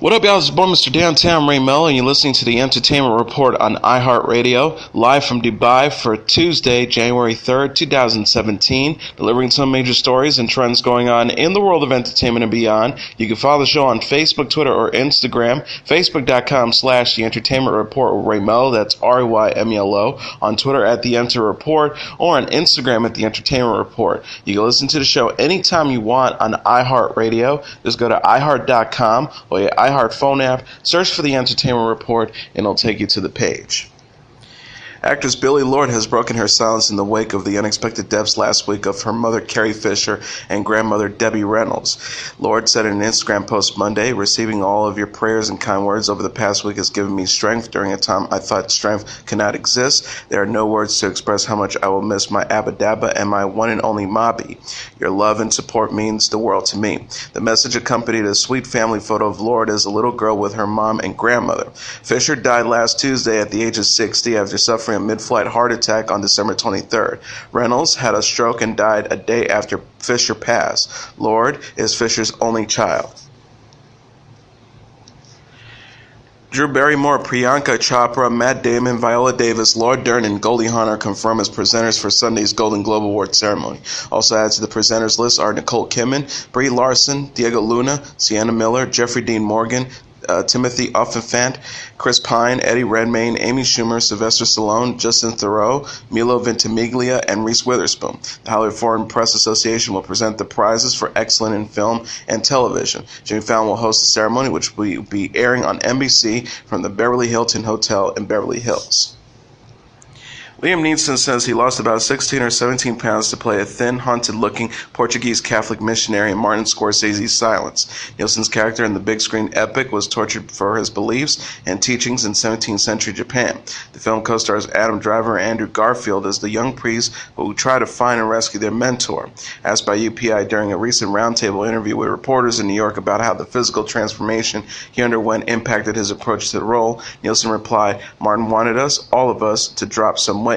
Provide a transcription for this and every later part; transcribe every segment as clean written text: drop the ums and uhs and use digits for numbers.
What up, y'all? It's your boy, Mr. Downtown Ray Melo, and you're listening to the Entertainment Report on iHeartRadio, live from Dubai for Tuesday, January 3rd, 2017, delivering some major stories and trends going on in the world of entertainment and beyond. You can follow the show on Facebook, Twitter, or Instagram, facebook.com/The Entertainment Report with Ray Melo, that's RAYMELO, on Twitter at The Enter Report, or on Instagram at The Entertainment Report. You can listen to the show anytime you want on iHeartRadio. Just go to iHeart.com or your iHeart phone app, search for The Entertainment Report, and it'll take you to the page. Actress Billie Lourd has broken her silence in the wake of the unexpected deaths last week of her mother, Carrie Fisher, and grandmother, Debbie Reynolds. Lourd said in an Instagram post Monday, "Receiving all of your prayers and kind words over the past week has given me strength during a time I thought strength could not exist. There are no words to express how much I will miss my Abba Dabba and my one and only Mobby. Your love and support means the world to me." The message accompanied a sweet family photo of Lourd as a little girl with her mom and grandmother. Fisher died last Tuesday at the age of 60 after suffering a mid-flight heart attack on December 23rd. Reynolds had a stroke and died a day after Fisher passed. Lourd is Fisher's only child. Drew Barrymore, Priyanka Chopra, Matt Damon, Viola Davis, Laura Dern, and Goldie Hawn are confirmed as presenters for Sunday's Golden Globe Award ceremony. Also added to the presenters list are Nicole Kidman, Brie Larson, Diego Luna, Sienna Miller, Jeffrey Dean Morgan, Timothy Olyphant, Chris Pine, Eddie Redmayne, Amy Schumer, Sylvester Stallone, Justin Theroux, Milo Ventimiglia, and Reese Witherspoon. The Hollywood Foreign Press Association will present the prizes for excellence in film and television. Jimmy Fallon will host the ceremony, which will be airing on NBC from the Beverly Hilton Hotel in Beverly Hills. Liam Neeson says he lost about 16 or 17 pounds to play a thin, haunted-looking Portuguese Catholic missionary in Martin Scorsese's Silence. Nielsen's character in the big-screen epic was tortured for his beliefs and teachings in 17th century Japan. The film co-stars Adam Driver and Andrew Garfield as the young priests who try to find and rescue their mentor. Asked by UPI during a recent roundtable interview with reporters in New York about how the physical transformation he underwent impacted his approach to the role, Nielsen replied, "Martin wanted us, all of us, to drop some weight."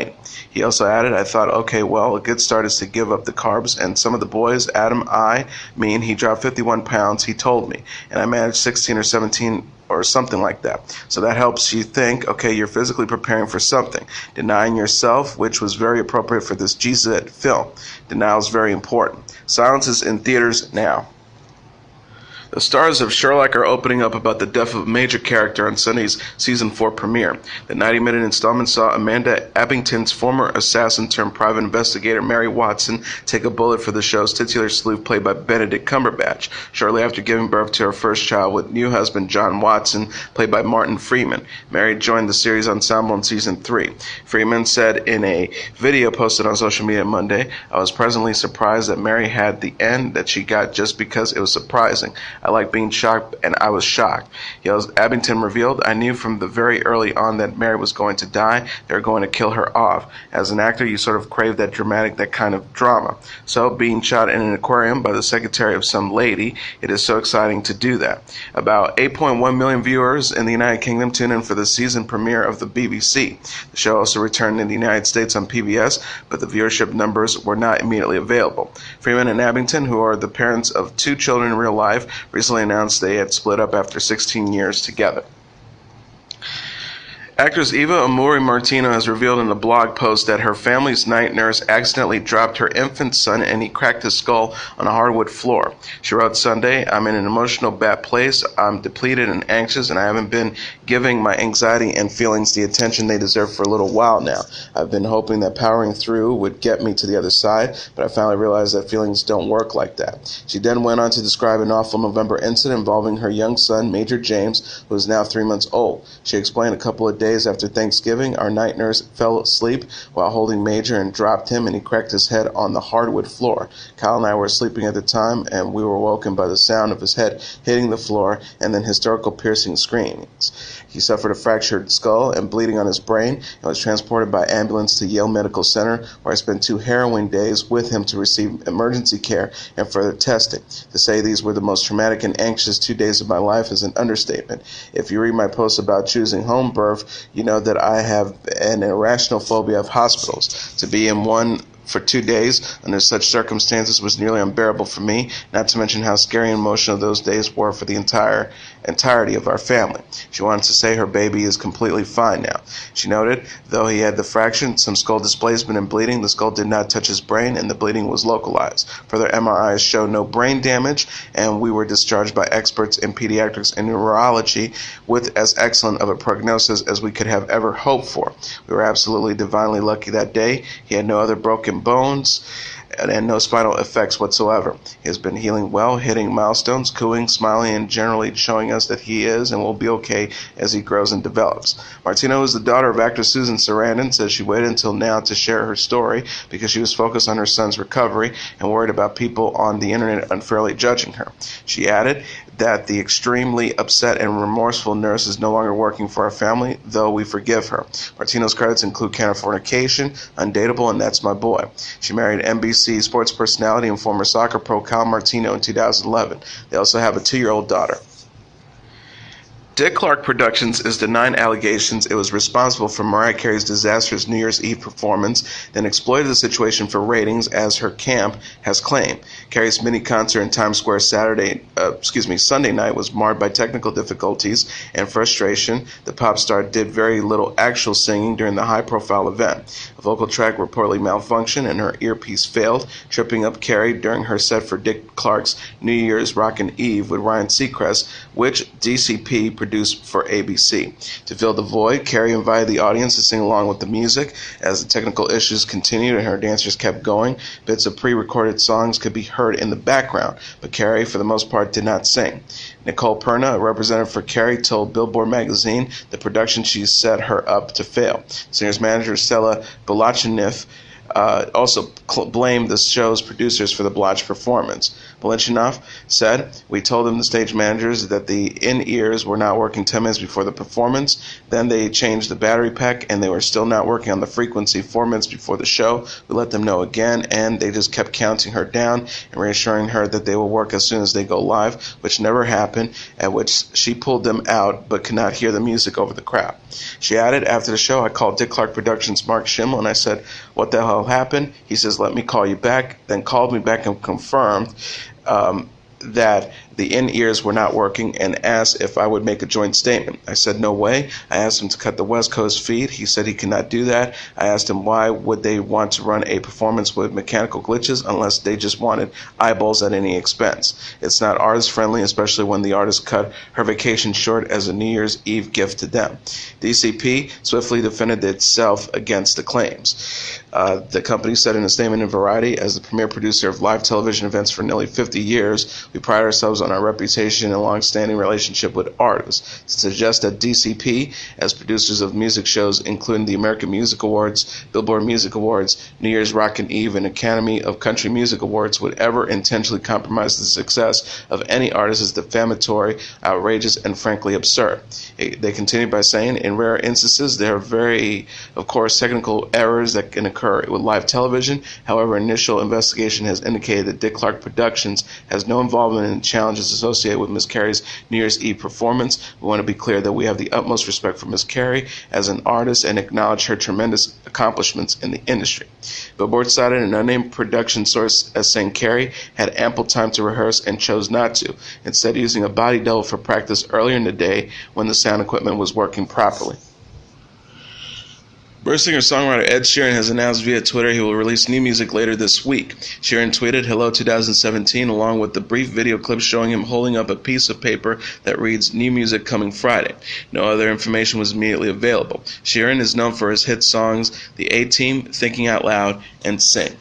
He also added, "I thought, okay, well, a good start is to give up the carbs, and some of the boys, Adam, and he dropped 51 pounds, he told me, and I managed 16 or 17 or something like that. So that helps you think, okay, you're physically preparing for something. Denying yourself, which was very appropriate for this Jesus film. Denial is very important." Silence is in theaters now. The stars of Sherlock are opening up about the death of a major character on Sunday's Season 4 premiere. The 90-minute installment saw Amanda Abbington's former assassin-turned-private investigator Mary Watson take a bullet for the show's titular sleuth played by Benedict Cumberbatch, shortly after giving birth to her first child with new husband John Watson, played by Martin Freeman. Mary joined the series ensemble in Season 3. Freeman said in a video posted on social media Monday, "I was pleasantly surprised that Mary had the end that she got just because it was surprising. I like being shocked, and I was shocked." Abbington revealed, "I knew from the very early on that Mary was going to die. They were going to kill her off. As an actor, you sort of crave that dramatic, that kind of drama. So, being shot in an aquarium by the secretary of some lady, it is so exciting to do that." About 8.1 million viewers in the United Kingdom tuned in for the season premiere of the BBC. The show also returned in the United States on PBS, but the viewership numbers were not immediately available. Freeman and Abbington, who are the parents of 2 children in real life, recently announced they had split up after 16 years together. Actress Eva Amurri Martino has revealed in a blog post that her family's night nurse accidentally dropped her infant son and he cracked his skull on a hardwood floor. She wrote Sunday, "I'm in an emotional bad place. I'm depleted and anxious, and I haven't been giving my anxiety and feelings the attention they deserve for a little while now. I've been hoping that powering through would get me to the other side, but I finally realized that feelings don't work like that." She then went on to describe an awful November incident involving her young son, Major James, who is now 3 months old. She explained a couple of days after Thanksgiving, our night nurse fell asleep while holding Major and dropped him, and he cracked his head on the hardwood floor. Kyle and I were sleeping at the time, and we were woken by the sound of his head hitting the floor and then hysterical piercing screams. He suffered a fractured skull and bleeding on his brain and was transported by ambulance to Yale Medical Center, where I spent 2 harrowing days with him to receive emergency care and further testing. To say these were the most traumatic and anxious 2 days of my life is an understatement. If you read my post about choosing home birth, you know that I have an irrational phobia of hospitals. To be in one for 2 days under such circumstances was nearly unbearable for me, not to mention how scary and emotional those days were for the entirety of our family. She wanted to say her baby is completely fine now. She noted, though he had the fraction, some skull displacement and bleeding, the skull did not touch his brain and the bleeding was localized. Further MRIs showed no brain damage, and we were discharged by experts in pediatrics and neurology with as excellent of a prognosis as we could have ever hoped for. We were absolutely divinely lucky that day. He had no other broken bones and no spinal effects whatsoever. He has been healing well, hitting milestones, cooing, smiling, and generally showing us that he is and will be okay as he grows and develops. Martino is the daughter of actor Susan Sarandon, says she waited until now to share her story because she was focused on her son's recovery and worried about people on the internet unfairly judging her. She added that the extremely upset and remorseful nurse is no longer working for our family, though we forgive her. Martino's credits include Can of Fornication, Undateable, and That's My Boy. She married NBC sports personality and former soccer pro Cal Martino in 2011. They also have a 2-year-old daughter. Dick Clark Productions is denying allegations it was responsible for Mariah Carey's disastrous New Year's Eve performance, then exploited the situation for ratings, as her camp has claimed. Carey's mini concert in Times Square Sunday night was marred by technical difficulties and frustration. The pop star did very little actual singing during the high-profile event. A vocal track reportedly malfunctioned and her earpiece failed, tripping up Carey during her set for Dick Clark's New Year's Rockin' Eve with Ryan Seacrest, which DCP produced for ABC. To fill the void, Carey invited the audience to sing along with the music. As the technical issues continued and her dancers kept going, bits of pre-recorded songs could be heard in the background, but Carey, for the most part, did not sing. Nicole Perna, a representative for Carey, told Billboard magazine the production she set her up to fail. Singer's manager Stella Balachiniff also blamed the show's producers for the blotched performance. Balachinoff said, "We told them, the stage managers, that the in-ears were not working 10 minutes before the performance. Then they changed the battery pack, and they were still not working on the frequency 4 minutes before the show. We let them know again, and they just kept counting her down and reassuring her that they will work as soon as they go live, which never happened, at which she pulled them out but could not hear the music over the crowd." She added, "After the show, I called Dick Clark Productions' Mark Schimmel, and I said, 'What the hell happened?' He says, 'Let me call you back,' then called me back and confirmed that the in-ears were not working and asked if I would make a joint statement. I said, no way. I asked him to cut the West Coast feed. He said he could not do that. I asked him why would they want to run a performance with mechanical glitches unless they just wanted eyeballs at any expense. It's not artist-friendly, especially when the artist cut her vacation short as a New Year's Eve gift to them." DCP swiftly defended itself against the claims. The company said in a statement in Variety, "As the premier producer of live television events for nearly 50 years, we pride ourselves on our reputation and long-standing relationship with artists. To suggest that DCP, as producers of music shows including the American Music Awards, Billboard Music Awards, New Year's Rockin' Eve, and Academy of Country Music Awards, would ever intentionally compromise the success of any artist is defamatory, outrageous, and frankly absurd." They continued by saying, "In rare instances, there are very, of course, technical errors that can occur with live television. However, initial investigation has indicated that Dick Clark Productions has no involvement in challenges associated with Ms. Carey's New Year's Eve performance. We want to be clear that we have the utmost respect for Ms. Carey as an artist and acknowledge her tremendous accomplishments in the industry." Billboard cited an unnamed production source as saying Carey had ample time to rehearse and chose not to, instead using a body double for practice earlier in the day when the sound equipment was working properly. British singer-songwriter Ed Sheeran has announced via Twitter he will release new music later this week. Sheeran tweeted, "Hello 2017," along with the brief video clip showing him holding up a piece of paper that reads, "New music coming Friday." No other information was immediately available. Sheeran is known for his hit songs The A-Team, Thinking Out Loud, and Sing.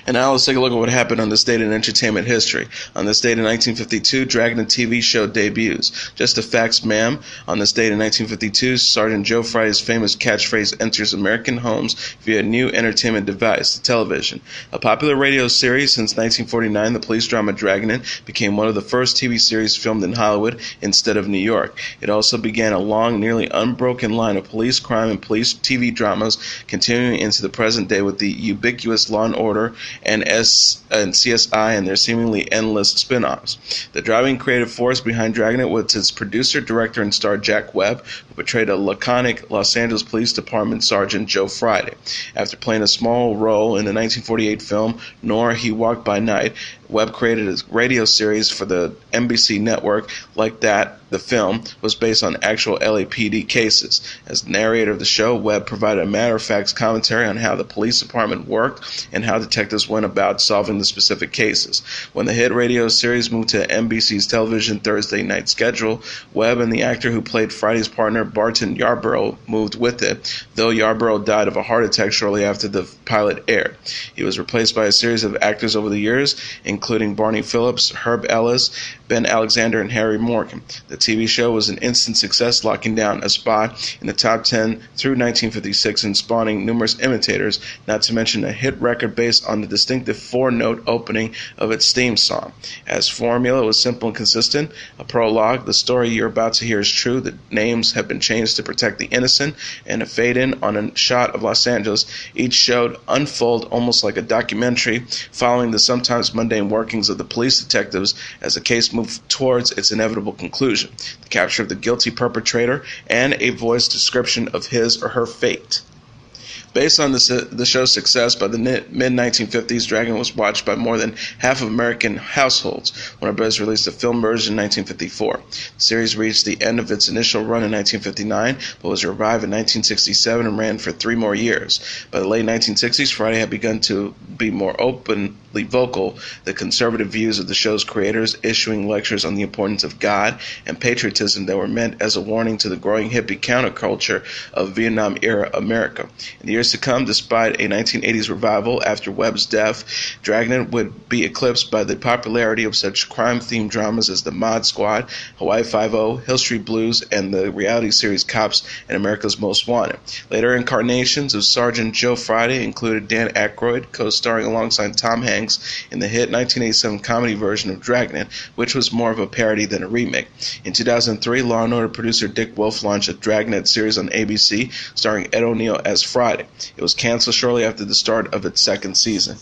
And now let's take a look at what happened on this date in entertainment history. On this date in 1952, Dragnet TV show debuts. Just the facts, ma'am. On this date in 1952, Sergeant Joe Fry's famous catchphrase enters American homes via a new entertainment device, the television. A popular radio series since 1949, the police drama Dragnet became one of the first TV series filmed in Hollywood instead of New York. It also began a long, nearly unbroken line of police crime and police TV dramas, continuing into the present day with the ubiquitous Law & Order and CSI and their seemingly endless spin-offs. The driving creative force behind Dragnet was its producer, director, and star Jack Webb, who portrayed a laconic Los Angeles Police Department Sergeant Joe Friday. After playing a small role in the 1948 film Nor He Walked by Night, Webb created a radio series for the NBC network like that. The film was based on actual LAPD cases. As the narrator of the show, Webb provided a matter-of-fact commentary on how the police department worked and how detectives went about solving the specific cases. When the hit radio series moved to NBC's television Thursday night schedule, Webb and the actor who played Friday's partner, Barton Yarborough, moved with it, though Yarborough died of a heart attack shortly after the pilot aired. He was replaced by a series of actors over the years, including Barney Phillips, Herb Ellis, Ben Alexander, and Harry Morgan. The TV show was an instant success, locking down a spot in the top 10 through 1956 and spawning numerous imitators, not to mention a hit record based on the distinctive four-note opening of its theme song. As formula was simple and consistent, a prologue, the story you're about to hear is true, the names have been changed to protect the innocent, and a fade-in on a shot of Los Angeles, each showed unfold almost like a documentary following the sometimes mundane workings of the police detectives as the case moved towards its inevitable conclusion, the capture of the guilty perpetrator, and a voiced description of his or her fate. Based on the show's success by the mid-1950s, Dragnet was watched by more than half of American households. Warner Bros. Released a film version in 1954. The series reached the end of its initial run in 1959, but was revived in 1967 and ran for 3 more years. By the late 1960s, Friday had begun to be more openly vocal, the conservative views of the show's creators, issuing lectures on the importance of God and patriotism that were meant as a warning to the growing hippie counterculture of Vietnam-era America. In the years to come, despite a 1980s revival after Webb's death, Dragnet would be eclipsed by the popularity of such crime-themed dramas as The Mod Squad, Hawaii Five-0, Hill Street Blues, and the reality series Cops and America's Most Wanted. Later incarnations of Sergeant Joe Friday included Dan Aykroyd, co-starring alongside Tom Hanks in the hit 1987 comedy version of Dragnet, which was more of a parody than a remake. In 2003, Law & Order producer Dick Wolf launched a Dragnet series on ABC, starring Ed O'Neill as Friday. It was canceled shortly after the start of its second season.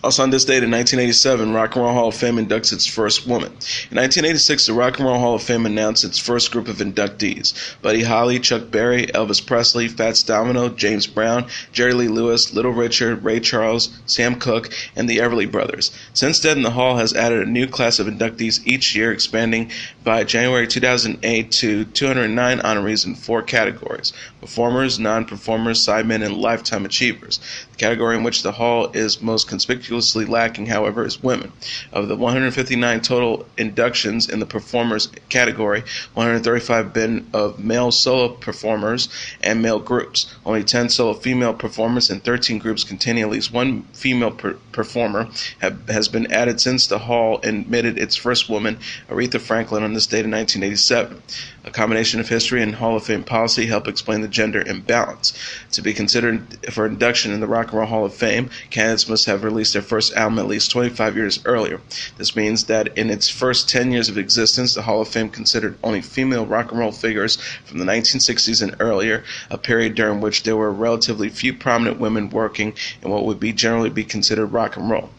Also on this date in 1987, Rock and Roll Hall of Fame inducts its first woman. In 1986, the Rock and Roll Hall of Fame announced its first group of inductees: Buddy Holly, Chuck Berry, Elvis Presley, Fats Domino, James Brown, Jerry Lee Lewis, Little Richard, Ray Charles, Sam Cooke, and the Everly Brothers. Since then, the Hall has added a new class of inductees each year, expanding by January 2008 to 209 honorees in 4 categories: performers, non-performers, sidemen, and lifetime achievers. The category in which the Hall is most conspicuously lacking, however, is women. Of the 159 total inductions in the performers category, 135 have been of male solo performers and male groups. Only 10 solo female performers and 13 groups containing at least one female performer has been added since the Hall admitted its first woman, Aretha Franklin, on this date in 1987. A combination of history and Hall of Fame policy help explain the gender imbalance. To be considered for induction in the Rock and Roll Hall of Fame, candidates must have released their first album at least 25 years earlier. This means that in its first 10 years of existence, the Hall of Fame considered only female rock and roll figures from the 1960s and earlier, a period during which there were relatively few prominent women working in what would generally be considered rock and roll.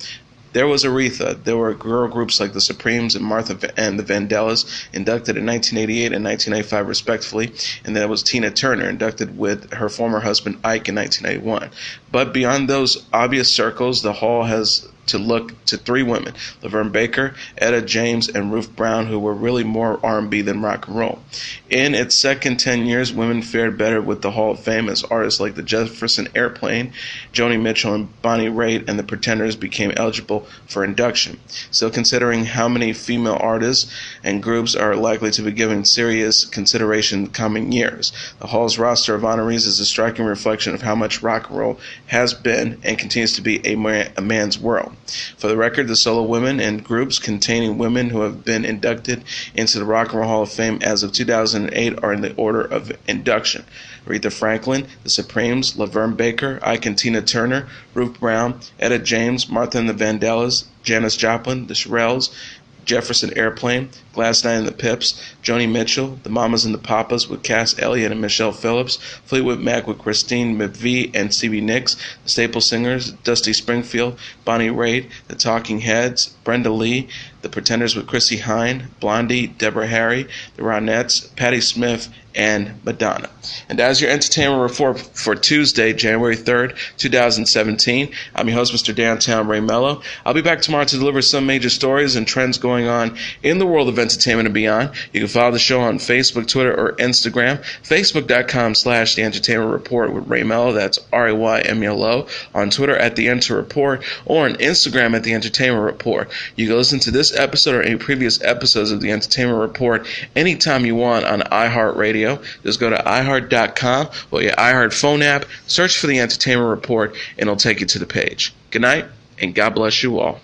There was Aretha. There were girl groups like the Supremes and Martha and the Vandellas, inducted in 1988 and 1995 respectively, and there was Tina Turner, inducted with her former husband Ike in 1981. But beyond those obvious circles, the Hall has to look to 3 women: Laverne Baker, Etta James, and Ruth Brown, who were really more R&B than rock and roll. In its second 10 years, women fared better with the Hall of Fame as artists like the Jefferson Airplane, Joni Mitchell, and Bonnie Raitt and the Pretenders became eligible for induction. Still, considering how many female artists and groups are likely to be given serious consideration in the coming years, the Hall's roster of honorees is a striking reflection of how much rock and roll has been and continues to be a man's world. For the record, the solo women and groups containing women who have been inducted into the Rock and Roll Hall of Fame as of 2008 are in the order of induction: Aretha Franklin, the Supremes, Laverne Baker, Ike and Tina Turner, Ruth Brown, Etta James, Martha and the Vandellas, Janis Joplin, the Shirelles, Jefferson Airplane, Glass Night and the Pips, Joni Mitchell, The Mamas and the Papas with Cass Elliot and Michelle Phillips, Fleetwood Mac with Christine McVie and CB Nicks, The Staple Singers, Dusty Springfield, Bonnie Raitt, The Talking Heads, Brenda Lee, The Pretenders with Chrissie Hynde, Blondie, Deborah Harry, The Ronettes, Patti Smith, and Madonna. And as your entertainment report for Tuesday, January 3rd, 2017, I'm your host, Mr. Downtown Ray Melo. I'll be back tomorrow to deliver some major stories and trends going on in the world of entertainment and beyond. You can follow the show on Facebook, Twitter, or Instagram. Facebook.com/The Entertainment Report with Ray Melo. That's RAYMELO. On Twitter at The Enter Report, or on Instagram at The Entertainment Report. You can listen to this episode or any previous episodes of The Entertainment Report anytime you want on iHeartRadio. Just go to iHeart.com or your iHeart phone app, search for The Entertainment Report, and it'll take you to the page. Good night, and God bless you all.